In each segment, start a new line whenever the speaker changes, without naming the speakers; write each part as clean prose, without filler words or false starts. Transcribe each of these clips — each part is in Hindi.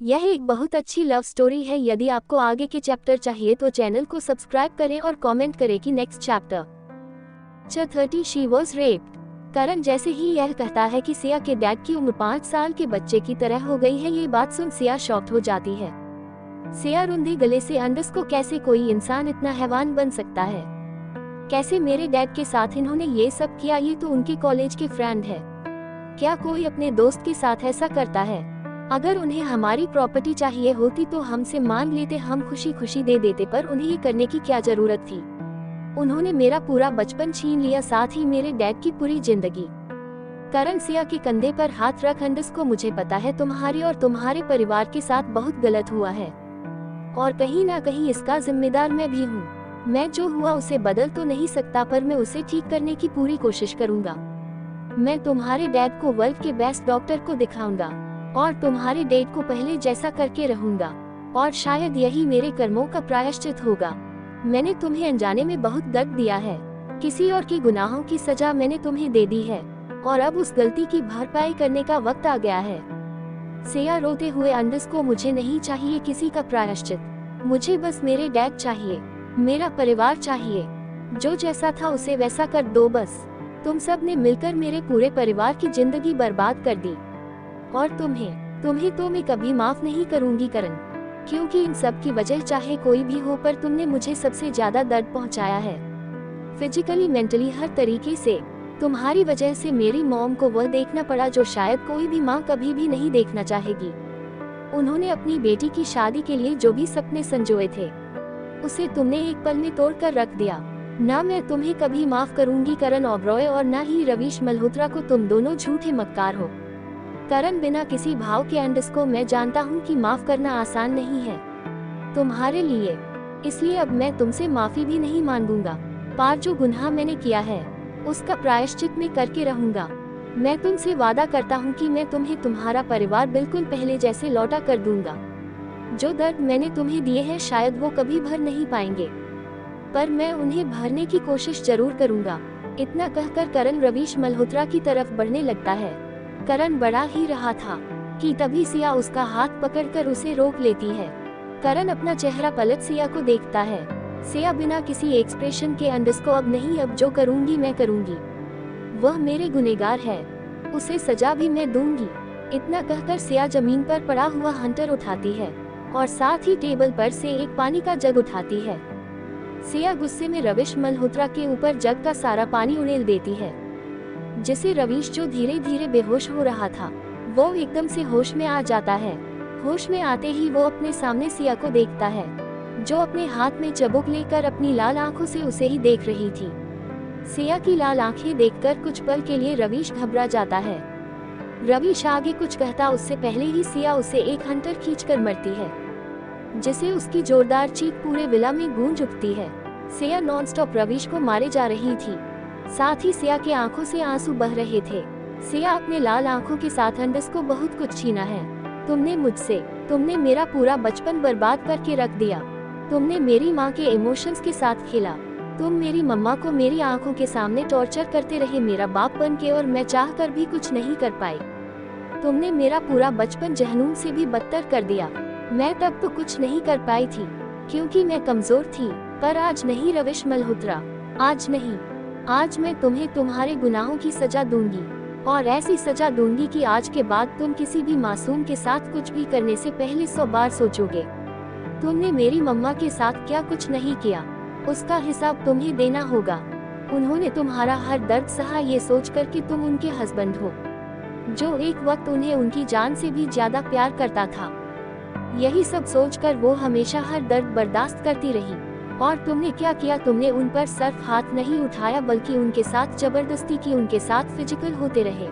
यह एक बहुत अच्छी लव स्टोरी है। यदि आपको आगे के चैप्टर चाहिए तो चैनल को सब्सक्राइब करें और कमेंट करें कि next chapter. 30 she was raped. Karan जैसे ही यह कहता है कि सिया के डैड की उम्र 5 साल के बच्चे की तरह हो गई है, ये बात सुन सिया शॉक्ड हो जाती है। सिया रुंधे गले से अंडस को कैसे कोई इंसान इतना हैवान बन सकता है, कैसे मेरे डैड के साथ इन्होंने ये सब किया, ये तो उनके कॉलेज के फ्रेंड है। क्या कोई अपने दोस्त के साथ ऐसा करता है? अगर उन्हें हमारी प्रॉपर्टी चाहिए होती तो हमसे मांग लेते, हम खुशी खुशी दे देते, पर उन्हें ये करने की क्या जरूरत थी? उन्होंने मेरा पूरा बचपन छीन लिया, साथ ही मेरे डैड की पूरी जिंदगी। करण सिया के कंधे पर हाथ रख अंडस को मुझे पता है तुम्हारे और तुम्हारे परिवार के साथ बहुत गलत हुआ है और कहीं ना कहीं इसका जिम्मेदार मैं भी हूँ। मैं जो हुआ उसे बदल तो नहीं सकता, पर मैं उसे ठीक करने की पूरी कोशिश करूँगा। मैं तुम्हारे डैड को वर्ल्ड के बेस्ट डॉक्टर को दिखाऊंगा और तुम्हारे डैड को पहले जैसा करके रहूंगा और शायद यही मेरे कर्मों का प्रायश्चित होगा। मैंने तुम्हें अनजाने में बहुत दर्द दिया है, किसी और की गुनाहों की सजा मैंने तुम्हें दे दी है और अब उस गलती की भरपाई करने का वक्त आ गया है। सिया रोते हुए अंडस को मुझे नहीं चाहिए किसी का प्रायश्चित, मुझे बस मेरे डैड चाहिए, मेरा परिवार चाहिए। जो जैसा था उसे वैसा कर दो बस। तुम सब ने मिलकर मेरे पूरे परिवार की जिंदगी बर्बाद कर दी और तुम्हें तो मैं कभी माफ नहीं करूंगी करण, क्योंकि इन सब की वजह चाहे कोई भी हो, पर तुमने मुझे सबसे ज्यादा दर्द पहुंचाया है, फिजिकली, मेंटली, हर तरीके से। तुम्हारी वजह से मेरी मॉम को वह देखना पड़ा जो शायद कोई भी माँ कभी भी नहीं देखना चाहेगी। उन्होंने अपनी बेटी की शादी के लिए जो भी सपने संजोए थे उसे तुमने एक पल में तोड़ कर रख दिया। ना मैं तुम्हें कभी माफ करूंगी करण ओबरॉय, और ना ही रवीश मल्होत्रा को। तुम दोनों झूठे मक्कार हो। करण बिना किसी भाव के अंडस को मैं जानता हूँ कि माफ करना आसान नहीं है तुम्हारे लिए, इसलिए अब मैं तुमसे माफी भी नहीं मांगूंगा। पार जो गुनाह मैंने किया है उसका प्रायश्चित मैं करके रहूंगा। मैं तुमसे वादा करता हूँ कि मैं तुम्हें तुम्हारा परिवार बिल्कुल पहले जैसे लौटा कर दूंगा। जो दर्द मैंने तुम्हें दिए हैं शायद वो कभी भर नहीं पाएंगे, पर मैं उन्हें भरने की कोशिश जरूर करूंगा। इतना कहकर करण रवीश मल्होत्रा की तरफ बढ़ने लगता है। करण बढ़ा ही रहा था कि तभी सिया उसका हाथ पकड़कर उसे रोक लेती है। करण अपना चेहरा पलट सिया को देखता है। सिया बिना किसी एक्सप्रेशन के अंडस को अब नहीं, अब जो करूंगी मैं करूंगी। वह मेरे गुनहगार है, उसे सजा भी मैं दूंगी। इतना कहकर सिया जमीन पर पड़ा हुआ हंटर उठाती है और साथ ही टेबल पर से एक पानी का जग उठाती है। सिया गुस्से में रवीश मल्होत्रा के ऊपर जग का सारा पानी उड़ेल देती है, जिसे रवीश, जो धीरे धीरे बेहोश हो रहा था, वो एकदम से होश में आ जाता है। होश में आते ही वो अपने सामने सिया को देखता है, जो अपने हाथ में चबुक लेकर अपनी लाल आंखों से उसे ही देख रही थी। सिया की लाल आंखें देखकर कुछ पल के लिए रवीश घबरा जाता है। रवीश आगे कुछ कहता उससे पहले ही सिया उसे एक हंटर खींचकर मरती है, जिसे उसकी जोरदार चीख पूरे विला में गूंज उठती है। सिया नॉनस्टॉप रवीश को मारे जा रही थी, साथ ही सिया की आंखों से आंसू बह रहे थे। सिया अपने लाल आंखों के साथ अंडस को बहुत कुछ छीना है। तुमने मेरा पूरा बचपन बर्बाद करके रख दिया। तुमने मेरी माँ के इमोशंस के साथ खेला। तुम मेरी मम्मा को मेरी आंखों के सामने टॉर्चर करते रहे मेरा बाप बन के, और मैं चाह कर भी कुछ नहीं कर पाई। तुमने मेरा पूरा बचपन जहन्नुम से भी बदतर कर दिया। मैं तब तो कुछ नहीं कर पाई थी क्योंकि मैं कमजोर थी, पर आज नहीं रवीश मल्होत्रा, आज नहीं। आज मैं तुम्हें तुम्हारे गुनाहों की सजा दूंगी, और ऐसी सजा दूंगी कि आज के बाद तुम किसी भी मासूम के साथ कुछ भी करने से पहले 100 बार सोचोगे। तुमने मेरी मम्मा के साथ क्या कुछ नहीं किया, उसका हिसाब तुम्हें देना होगा। उन्होंने तुम्हारा हर दर्द सहा, ये सोचकर कि तुम उनके हस्बैंड हो, जो एक वक्त उन्हें उनकी जान से भी ज्यादा प्यार करता था। यही सब सोचकर वो हमेशा हर दर्द बर्दाश्त करती रही। और तुमने क्या किया? तुमने उन पर सिर्फ हाथ नहीं उठाया, बल्कि उनके साथ जबरदस्ती की, उनके साथ फिजिकल होते रहे।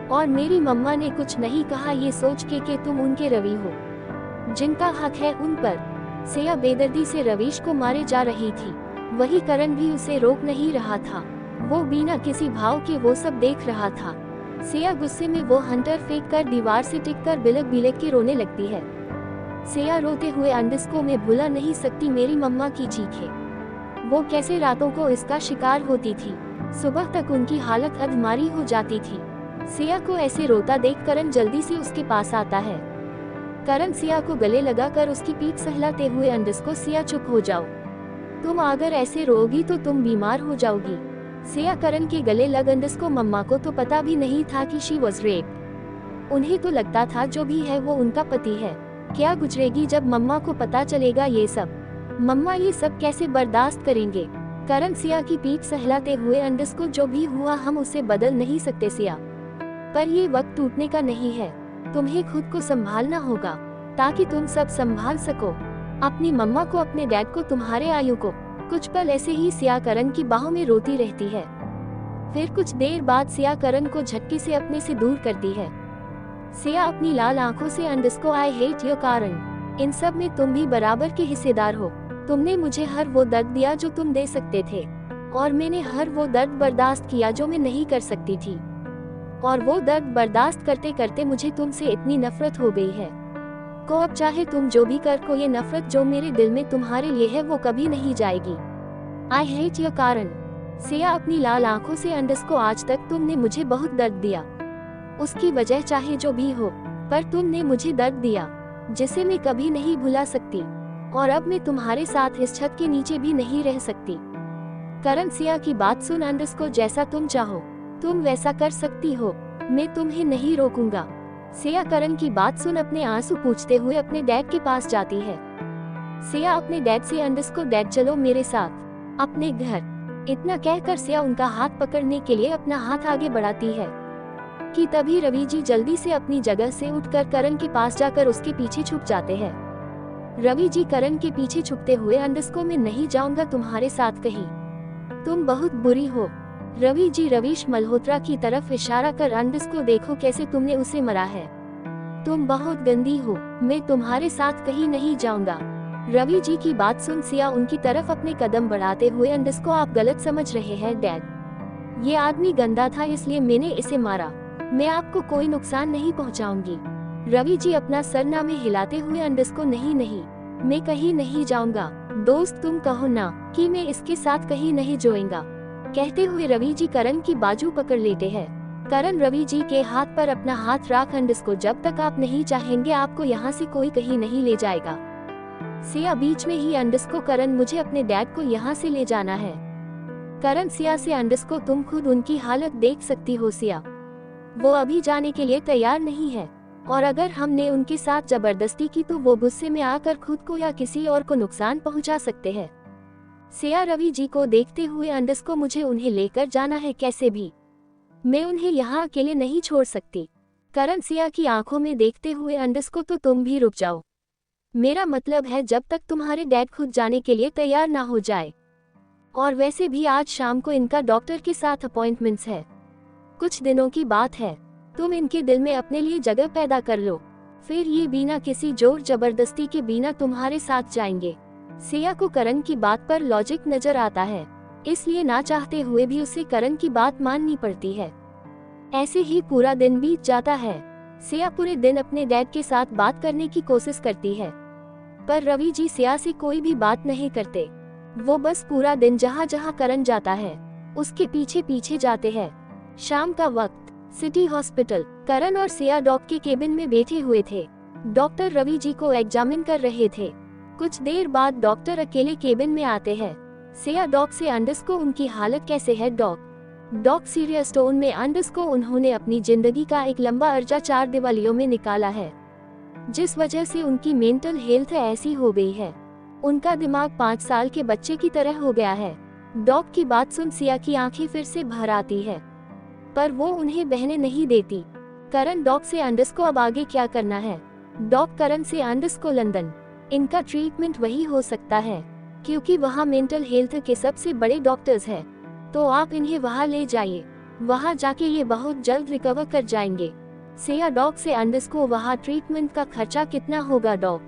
और मेरी मम्मा ने कुछ नहीं कहा, ये सोच के कि तुम उनके रवि हो, जिनका हक है उन पर। सिया बेदर्दी से रवीश को मारे जा रही थी, वही करण भी उसे रोक नहीं रहा था। वो बिना किसी भाव के वो सब देख रहा था। सिया गुस्से में वो हंटर फेंक कर दीवार से टिककर बिलक बिलक के रोने लगती है। सिया रोते हुए अंडस को मैं भुला नहीं सकती, मेरी मम्मा की चीखें, वो कैसे रातों को इसका शिकार होती थी। सुबह तक उनकी हालत अधमारी हो जाती थी। सिया को ऐसे रोता देख करण जल्दी से उसके पास आता है। करण सिया को गले लगाकर उसकी पीठ सहलाते हुए अंडस्को सिया चुप हो जाओ, तुम अगर ऐसे रोगी तो तुम बीमार हो जाओगी। सिया करण के गले लग अंडस्को मम्मा को तो पता भी नहीं था कि शी वॉज रेप। उन्हें तो लगता था जो भी है वो उनका पति है। क्या गुजरेगी जब मम्मा को पता चलेगा ये सब? मम्मा ये सब कैसे बर्दाश्त करेंगे? करण सिया की पीठ सहलाते हुए अंडस्को जो भी हुआ हम उसे बदल नहीं सकते सिया, पर ये वक्त टूटने का नहीं है। तुम्हें खुद को संभालना होगा ताकि तुम सब संभाल सको, अपनी मम्मा को, अपने डैड को, तुम्हारे आयु को। कुछ पल ऐसे ही सिया करण की बाहों में रोती रहती है। फिर कुछ देर बाद सिया करण को झटके से अपने से दूर करती है। सिया अपनी लाल आंखों से अंडस्को आई हेट योर करण, इन सब में तुम भी बराबर के हिस्सेदार हो। तुमने मुझे हर वो दर्द दिया जो तुम दे सकते थे, और मैंने हर वो दर्द बर्दाश्त किया जो मैं नहीं कर सकती थी। और वो दर्द बर्दाश्त करते करते मुझे तुमसे इतनी नफरत हो गई है को अब चाहे तुम जो भी कर को, ये नफरत जो मेरे दिल में तुम्हारे लिए है वो कभी नहीं जाएगी। आई हेट योर करण। सिया अपनी लाल आंखों से अंडस्को आज तक तुमने मुझे बहुत दर्द दिया, उसकी वजह चाहे जो भी हो, पर तुमने मुझे दर्द दिया जिसे मैं कभी नहीं भुला सकती, और अब मैं तुम्हारे साथ इस छत के नीचे भी नहीं रह सकती। करण सिया की बात सुन अंडस्को जैसा तुम चाहो तुम वैसा कर सकती हो, मैं तुम्हें नहीं रोकूंगा। सिया करण की बात सुन अपने आंसू पूछते हुए अपने डैड के पास जाती है। सिया अपने डैड से अंडस्को डैड चलो मेरे साथ अपने घर, इतना कहकर सिया उनका हाथ पकड़ने के लिए अपना हाथ आगे बढ़ाती है कि तभी रवि जी जल्दी से अपनी जगह से उठकर करण के पास जाकर उसके पीछे छुप जाते हैं। रवि जी करण के पीछे छुपते हुए अंडस्को मैं नहीं जाऊंगा तुम्हारे साथ कहीं, तुम बहुत बुरी हो। रवि जी रवीश मल्होत्रा की तरफ इशारा कर अंडस्को देखो कैसे तुमने उसे मरा है, तुम बहुत गंदी हो, मैं तुम्हारे साथ कहीं नहीं जाऊंगा। रवि जी की बात सुन सिया उनकी तरफ अपने कदम बढ़ाते हुए अंडस्को आप गलत समझ रहे हैं डैड, ये आदमी गंदा था इसलिए मैंने इसे मारा, मैं आपको कोई नुकसान नहीं पहुंचाऊंगी। रवि जी अपना सरनामे हिलाते हुए अंडस्को नहीं नहीं, मैं कहीं नहीं जाऊंगा, दोस्त तुम कहो ना कि मैं इसके साथ कहीं नहीं जाऊंगा। कहते हुए रवि जी करण की बाजू पकड़ लेते हैं। करण रवि जी के हाथ पर अपना हाथ रख अंडस्को जब तक आप नहीं चाहेंगे आपको यहाँ से कोई कहीं नहीं ले जाएगा। सिया बीच में ही अंडस्को करण मुझे अपने डैड को यहाँ से ले जाना है। करण सिया से अंडस्को तुम खुद उनकी हालत देख सकती हो सिया, वो अभी जाने के लिए तैयार नहीं है, और अगर हमने उनके साथ जबरदस्ती की तो वो गुस्से में आकर खुद को या किसी और को नुकसान पहुँचा सकते हैं। सिया रवि जी को देखते हुए अंडस्को मुझे उन्हें लेकर जाना है कैसे भी, मैं उन्हें यहाँ अकेले नहीं छोड़ सकती। करण सिया की आंखों में देखते हुए अंडस्को तो तुम भी रुक जाओ, मेरा मतलब है जब तक तुम्हारे डैड खुद जाने के लिए तैयार ना हो जाए, और वैसे भी आज शाम को इनका डॉक्टर के साथ अपॉइंटमेंट्स है, कुछ दिनों की बात है, तुम इनके दिल में अपने लिए जगह पैदा कर लो, फिर ये बिना किसी जोर जबरदस्ती के बिना तुम्हारे साथ जाएंगे। सिया को करण की बात पर लॉजिक नजर आता है, इसलिए ना चाहते हुए भी उसे करण की बात माननी पड़ती है। ऐसे ही पूरा दिन बीत जाता है। सिया पूरे दिन अपने डैड के साथ बात करने की कोशिश करती है, पर रवि जी सिया से कोई भी बात नहीं करते, वो बस पूरा दिन जहाँ जहाँ करण जाता है उसके पीछे पीछे जाते हैं। शाम का वक्त, सिटी हॉस्पिटल, करण और सिया डॉक के केबिन में बैठे हुए थे। डॉक्टर रवि जी को एग्जामिन कर रहे थे। कुछ देर बाद डॉक्टर अकेले केबिन में आते हैं। सिया डॉक से अंडस्को उनकी हालत कैसे है डॉक सीरियस टोन में अंडस्को उन्होंने अपनी जिंदगी का एक लंबा अर्जा 4 दिवालियों में निकाला है, जिस वजह से उनकी मेंटल हेल्थ ऐसी हो गई है, उनका दिमाग 5 साल के बच्चे की तरह हो गया है। डॉक की बात सुन सिया की आंखें फिर से भर आती है, पर वो उन्हें बहने नहीं देती। करण डॉक से अंडस्को अब आगे क्या करना है? डॉक करण से अंडस्को लंदन, इनका ट्रीटमेंट वही हो सकता है क्योंकि वहाँ मेंटल हेल्थ के सबसे बड़े डॉक्टर्स हैं, तो आप इन्हें वहाँ ले जाइए, वहाँ जाके ये बहुत जल्द रिकवर कर जाएंगे। सिया डॉक से अंडस्को वहाँ ट्रीटमेंट का खर्चा कितना होगा डॉक?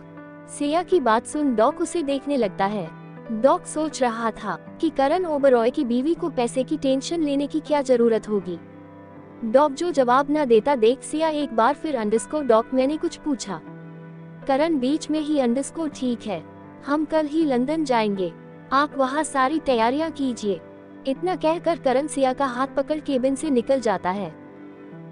सिया की बात सुन डॉक उसे देखने लगता है। डॉक सोच रहा था कि करण ओबरॉय की बीवी को पैसे की टेंशन लेने की क्या जरूरत होगी। डॉक जो जवाब न देता देख सिया एक बार फिर अंडस्को डॉक मैंने कुछ पूछा। करण बीच में ही अंडस्को ठीक है, हम कल ही लंदन जाएंगे, आप वहाँ सारी तैयारियां कीजिए। इतना कहकर करण सिया का हाथ पकड़ केबिन से निकल जाता है।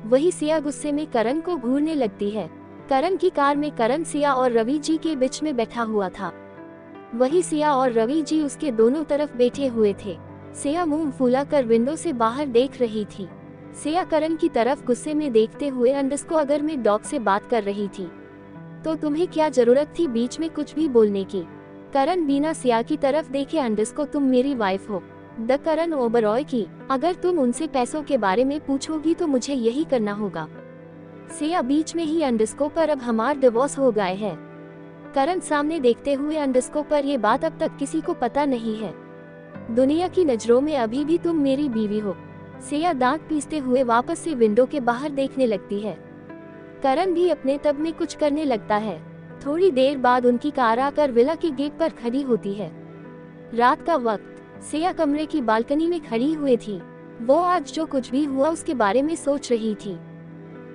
वही सिया गुस्से में करण को घूरने लगती है। करण की कार में करण सिया और रवि जी के बीच में बैठा हुआ था। वही सिया और रवि जी उसके दोनों तरफ बैठे हुए थे। सिया मुंह फुलाकर विंडो से बाहर देख रही थी। सिया करण की तरफ गुस्से में देखते हुए अंडरस्को अगर मैं डॉग से बात कर रही थी तो तुम्हें क्या जरूरत थी बीच में कुछ भी बोलने की। करण बिना सिया की तरफ देखे अंडरस्को तुम मेरी वाइफ हो। द करण ओबरॉय की अगर तुम उनसे पैसों के बारे में पूछोगी तो मुझे यही करना होगा। सिया बीच में ही अंडरस्को पर अब हमार डिवोर्स हो गए हैं। करण सामने देखते हुए अंडरस्को पर ये बात अब तक किसी को पता नहीं है। दुनिया की नजरों में अभी भी तुम मेरी बीवी हो। सिया दांत पीसते हुए वापस से विंडो के बाहर देखने लगती है। करण भी अपने तब में कुछ करने लगता है। थोड़ी देर बाद उनकी कार आकर विला के गेट पर खड़ी होती है। रात का वक्त सिया कमरे की बालकनी में खड़ी हुई थी। वो आज जो कुछ भी हुआ उसके बारे में सोच रही थी।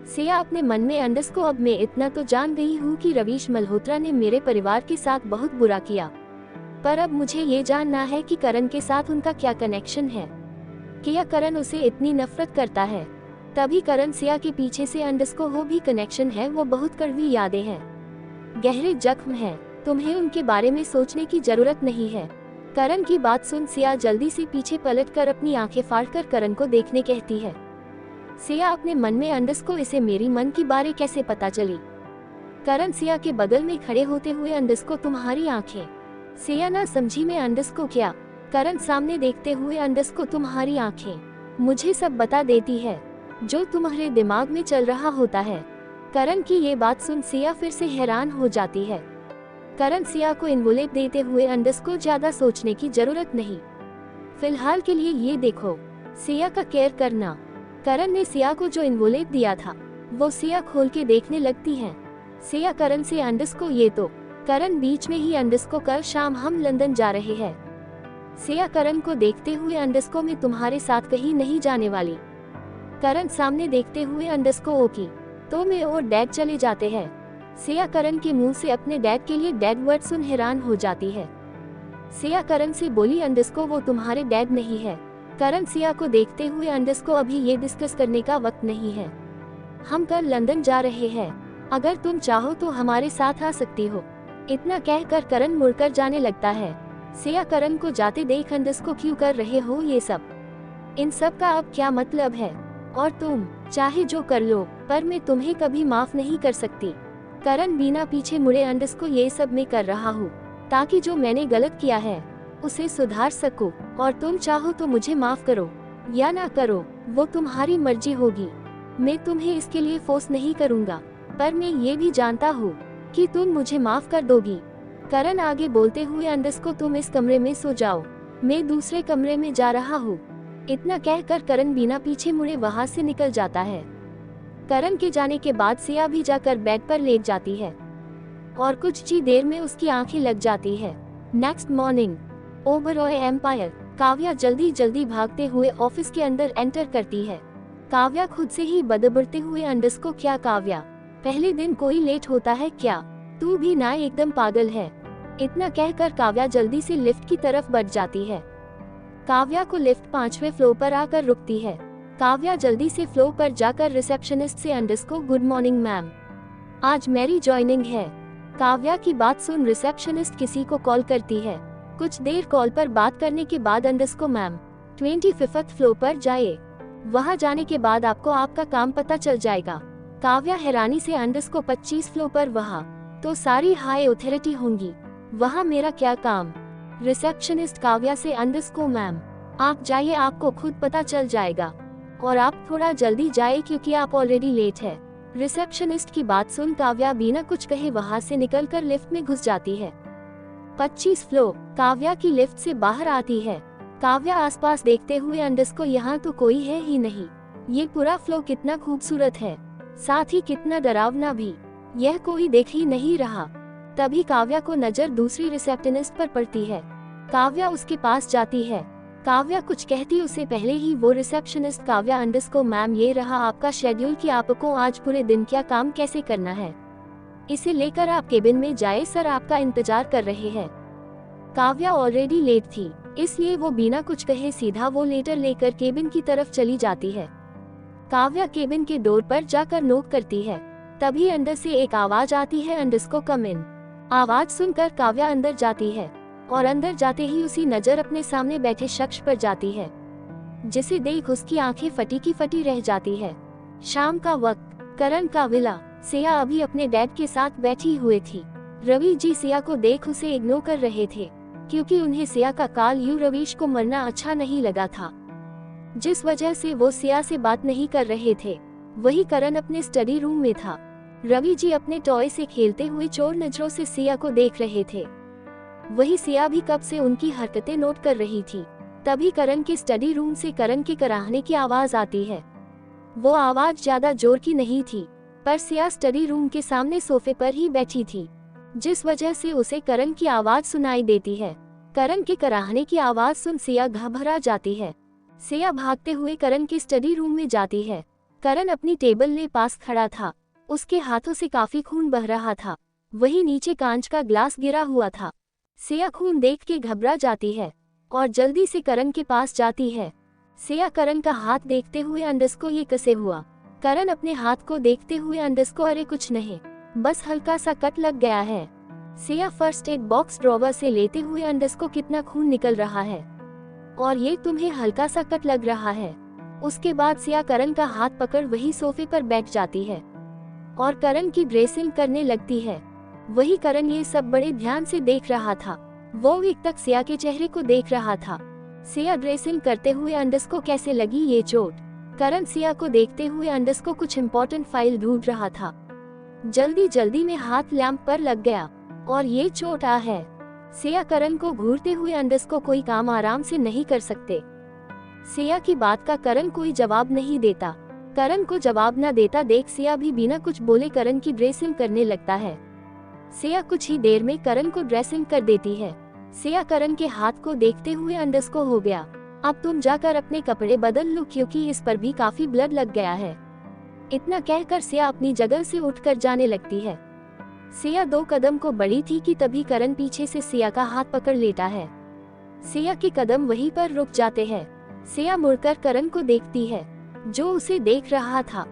सिया अपने मन में अंडरस्को अब मैं इतना तो जान गई हूँ कि रवीश मल्होत्रा ने मेरे परिवार के साथ बहुत बुरा किया, पर अब मुझे ये जानना है कि करण के साथ उनका क्या कनेक्शन है। क्या करण उसे इतनी नफरत करता है? तभी करण सिया के पीछे से अंडरस्को हो भी कनेक्शन है। वो बहुत कड़वी यादें हैं, गहरे जख्म हैं। तुम्हें उनके बारे में सोचने की जरूरत नहीं है। करण की बात सुन सिया जल्दी से पीछे पलटकर अपनी आंखें फाड़कर करण को देखने कहती है। सिया अपने मन में अंडरस्को इसे मेरी मन की बातें कैसे पता चली। करण सिया के बगल में खड़े होते हुए अंडरस्को तुम्हारी आंखें। सिया ना समझी मैं अंडरस्को क्या। करण सामने देखते हुए अंडरस्को तुम्हारी आंखें मुझे सब बता देती है जो तुम्हारे दिमाग में चल रहा होता है। करण की ये बात सुन सिया फिर से हैरान हो जाती है। करण सिया को इन्वोल्व देते हुए अंडरस्को ज्यादा सोचने की जरूरत नहीं, फिलहाल के लिए ये देखो सिया का केयर करना। करण ने सिया को जो इन्वोल्व दिया था वो सिया खोल के देखने लगती है। सिया करण से अंडरस्को ये तो। करण बीच में ही अंडरस्को कल शाम हम लंदन जा रहे हैं। सिया करण को देखते हुए अंडरस्को मैं तुम्हारे साथ कहीं नहीं जाने वाली। करण सामने देखते हुए अंडरस्को ओके तो मैं और डैड चले जाते हैं। सिया करण के मुंह से अपने डैड के लिए डैड वर्ड सुन हैरान हो जाती है। सिया करण से बोली अंडरस्को वो तुम्हारे डैड नहीं है। करण सिया को देखते हुए अंडरस्को अभी ये डिस्कस करने का वक्त नहीं है। हम कल लंदन जा रहे हैं, अगर तुम चाहो तो हमारे साथ आ सकती हो। इतना कहकर करण मुड़कर जाने लगता है। सिया करण को जाते देख अंडरस्को क्यों कर रहे हो ये सब? इन सब का अब क्या मतलब है? और तुम चाहे जो कर लो पर मैं तुम्हें कभी माफ नहीं कर सकती। करण बिना पीछे मुड़े अंडरस्को ये सब मैं कर रहा हूँ ताकि जो मैंने गलत किया है उसे सुधार सकूं, और तुम चाहो तो मुझे माफ करो या ना करो वो तुम्हारी मर्जी होगी। मैं तुम्हें इसके लिए फोर्स नहीं करूँगा, पर मैं ये भी जानता हूँ कि तुम मुझे माफ कर दोगी। करण आगे बोलते हुए अंडरस्को तुम इस कमरे में सो जाओ, मैं दूसरे कमरे में जा रहा हूँ। इतना कहकर करण बिना पीछे मुड़े वहाँ से निकल जाता है। करण के जाने के बाद सिया भी जाकर बेड पर लेट जाती है और कुछ ही देर में उसकी आंखें लग जाती है। Next morning Oberoi empire. Kavya जल्दी जल्दी भागते हुए ऑफिस के अंदर एंटर करती है। काव्या खुद से ही बदबड़ते हुए अंडरस्को क्या काव्या, पहले दिन कोई लेट होता है क्या? तू भी ना एकदम पागल है। इतना कहकर काव्या जल्दी से लिफ्ट की तरफ बढ़ जाती है। काव्या को लिफ्ट 5वें फ्लोर पर आकर रुकती है। काव्या जल्दी से फ्लोर पर जाकर रिसेप्शनिस्ट से अंडरस्को गुड मॉर्निंग मैम, आज मेरी ज्वाइनिंग है। काव्या की बात सुन रिसेप्शनिस्ट किसी को कॉल करती है। कुछ देर कॉल पर बात करने के बाद अंडरस्को मैम 25th फ्लोर पर जाइए, वहां जाने के बाद आपको आपका काम पता चल जाएगा। काव्या हैरानी से अंडरस्को 25 फ्लोर पर वहां तो सारी हाई अथॉरिटी होंगी, वहां मेरा क्या काम? रिसेप्शनिस्ट काव्या से अंडरस्को मैम आप जाइए, आपको खुद पता चल जाएगा, और आप थोड़ा जल्दी जाइए क्योंकि आप ऑलरेडी लेट है। रिसेप्शनिस्ट की बात सुन काव्या बिना कुछ कहे वहां से निकलकर लिफ्ट में घुस जाती है। 25 फ्लोर। काव्या की लिफ्ट से बाहर आती है। काव्या आसपास देखते हुए अंडरस्को यहाँ तो कोई है ही नहीं, ये पूरा फ्लोर कितना खूबसूरत है, साथ ही कितना डरावना भी, यह कोई देख ही नहीं रहा। तभी काव्या को नजर दूसरी रिसेप्शनिस्ट पर पड़ती है। काव्या उसके पास जाती है। काव्या कुछ कहती उससे पहले ही वो रिसेप्शनिस्ट काव्या अंडरस्को मैम ये रहा आपका शेड्यूल कि आपको आज पूरे दिन क्या काम कैसे करना है, इसे लेकर आप केबिन में जाए, सर आपका इंतजार कर रहे हैं। काव्या ऑलरेडी लेट थी, इसलिए वो बिना कुछ कहे सीधा वो लेटर लेकर केबिन की तरफ चली जाती है। काव्या केबिन के डोर पर जाकर नॉक करती है। तभी अंदर से एक आवाज आती है, अंडरस्को कम इन। आवाज सुनकर काव्या अंदर जाती है और अंदर जाते ही उसी नजर अपने सामने बैठे शख्स पर जाती है, जिसे देख उसकी आंखें फटी की फटी रह जाती है। शाम का वक्त, करण का विला। सिया अभी अपने डैड के साथ बैठी हुई थी। रवि जी सिया को देख उसे इग्नोर कर रहे थे, क्योंकि उन्हें सिया का काल यू रवीश को मरना अच्छा नहीं लगा था, जिस वजह से वो सिया से बात नहीं कर रहे थे। वही करण अपने स्टडी रूम में था। रवि जी अपने टॉय से खेलते हुए चोर नजरों से सिया को देख रहे थे। वही सिया भी कब से उनकी हरकतें नोट कर रही थी। तभी करण के स्टडी रूम से करण के कराहने की आवाज आती है। वो आवाज ज्यादा जोर की नहीं थी, पर सिया स्टडी रूम के सामने सोफे पर ही बैठी थी, जिस वजह से उसे करण की आवाज सुनाई देती है। करण के कराहने की आवाज सुन सिया घबरा जाती है। सिया भागते हुए करण के स्टडी रूम में जाती है। करण अपनी टेबल के पास खड़ा था। उसके हाथों से काफी खून बह रहा था। वही नीचे कांच का ग्लास गिरा हुआ था। सिया खून देख के घबरा जाती है और जल्दी से करण के पास जाती है। सिया करण का हाथ देखते हुए, अंडरस्को ये कैसे हुआ? करण अपने हाथ को देखते हुए, अंडरस्को अरे कुछ नहीं, बस हल्का सा कट लग गया है। Siya first aid box drawer से लेते हुए, अंडरस्को कितना खून निकल रहा है और ये तुम्हें हल्का सा कट लग रहा है। उसके बाद सिया करण का हाथ पकड़ वही सोफे पर बैठ जाती है और करण की ड्रेसिंग करने लगती है। वही करण ये सब बड़े ध्यान से देख रहा था। वो एक तक सिया के चेहरे को देख रहा था। सिया ड्रेसिंग करते हुए, अंडरस्को कैसे लगी ये चोट? करण सिया को देखते हुए, अंडरस्को कुछ इम्पोर्टेंट फाइल ढूंढ रहा था। जल्दी जल्दी में हाथ लैंप पर लग गया और ये चोट आ है। सिया करण को घूरते हुए, अंडरस्को कोई काम आराम से नहीं कर सकते। सिया की बात का करण कोई जवाब नहीं देता। करण को जवाब न देता देख सिया भी बिना कुछ बोले करण की ड्रेसिंग करने लगता है। सिया कुछ ही देर में करण को ड्रेसिंग कर देती है। सिया करण के हाथ को देखते हुए, अंडरस्को हो गया, अब तुम जाकर अपने कपड़े बदल लो, क्योंकि इस पर भी काफी ब्लड लग गया है। इतना कहकर सिया अपनी जगह से उठकर जाने लगती है। सिया 2 कदम को बढ़ी थी कि तभी करण पीछे से सिया का हाथ पकड़ लेता है। सिया के कदम वहीं पर रुक जाते हैं। सिया मुड़कर करण को देखती है, जो उसे देख रहा था।